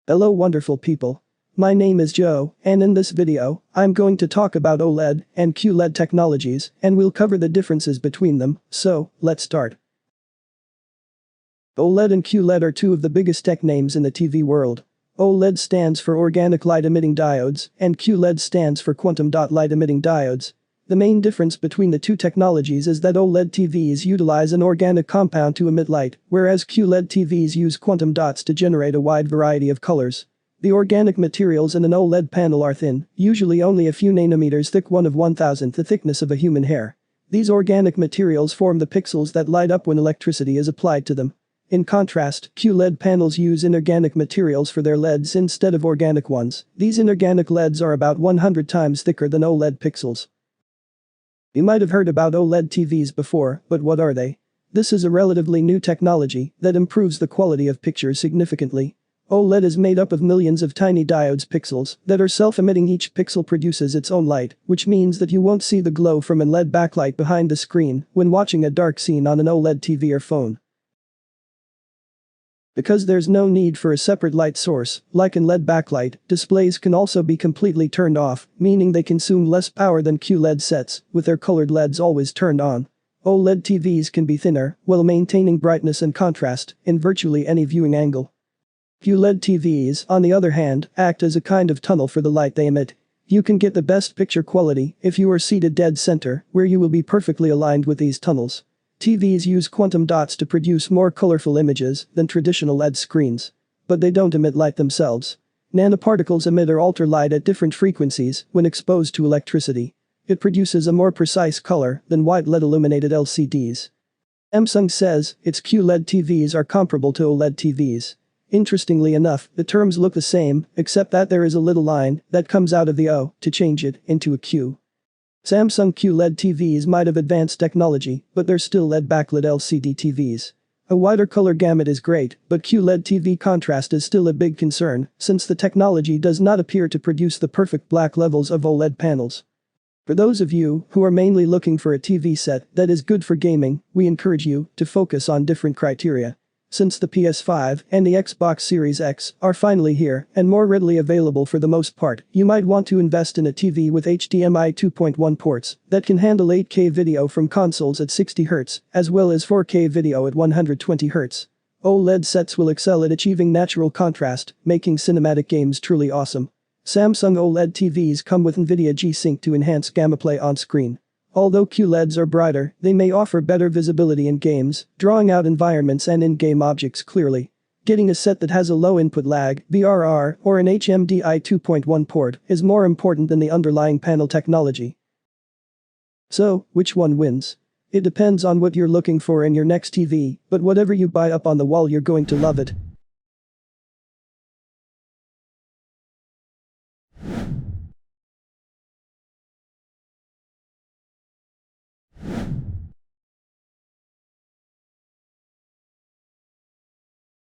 Hello wonderful people. My name is Joe, and in this video, I'm going to talk about OLED and QLED technologies, and we'll cover the differences between them, so, let's start. OLED and QLED are two of the biggest tech names in the TV world. OLED stands for Organic Light Emitting Diodes, and QLED stands for Quantum Dot Light Emitting Diodes. The main difference between the two technologies is that OLED TVs utilize an organic compound to emit light, whereas QLED TVs use quantum dots to generate a wide variety of colors. The organic materials in an OLED panel are thin, usually only a few nanometers thick, 1/1000th the thickness of a human hair. These organic materials form the pixels that light up when electricity is applied to them. In contrast, QLED panels use inorganic materials for their LEDs instead of organic ones. These inorganic LEDs are about 100 times thicker than OLED pixels. You might have heard about OLED TVs before, but what are they? This is a relatively new technology that improves the quality of pictures significantly. OLED is made up of millions of tiny diodes pixels that are self-emitting. Each pixel produces its own light, which means that you won't see the glow from a LED backlight behind the screen when watching a dark scene on an OLED TV or phone. Because there's no need for a separate light source, like in LED backlight, displays can also be completely turned off, meaning they consume less power than QLED sets, with their colored LEDs always turned on. OLED TVs can be thinner, while maintaining brightness and contrast, in virtually any viewing angle. QLED TVs, on the other hand, act as a kind of tunnel for the light they emit. You can get the best picture quality if you are seated dead center, where you will be perfectly aligned with these tunnels. TVs use quantum dots to produce more colorful images than traditional LED screens. But they don't emit light themselves. Nanoparticles emit or alter light at different frequencies when exposed to electricity. It produces a more precise color than white LED illuminated LCDs. Samsung says its QLED TVs are comparable to OLED TVs. Interestingly enough, the terms look the same, except that there is a little line that comes out of the O to change it into a Q. Samsung QLED TVs might have advanced technology, but they're still LED backlit LCD TVs. A wider color gamut is great, but QLED TV contrast is still a big concern, since the technology does not appear to produce the perfect black levels of OLED panels. For those of you who are mainly looking for a TV set that is good for gaming, we encourage you to focus on different criteria. Since the PS5 and the Xbox Series X are finally here and more readily available for the most part, you might want to invest in a TV with HDMI 2.1 ports that can handle 8K video from consoles at 60Hz, as well as 4K video at 120Hz. OLED sets will excel at achieving natural contrast, making cinematic games truly awesome. Samsung OLED TVs come with NVIDIA G-Sync to enhance gamma play on screen. Although QLEDs are brighter, they may offer better visibility in games, drawing out environments and in-game objects clearly. Getting a set that has a low input lag, BRR, or an HMDI 2.1 port is more important than the underlying panel technology. So, which one wins? It depends on what you're looking for in your next TV, but whatever you buy up on the wall, you're going to love it.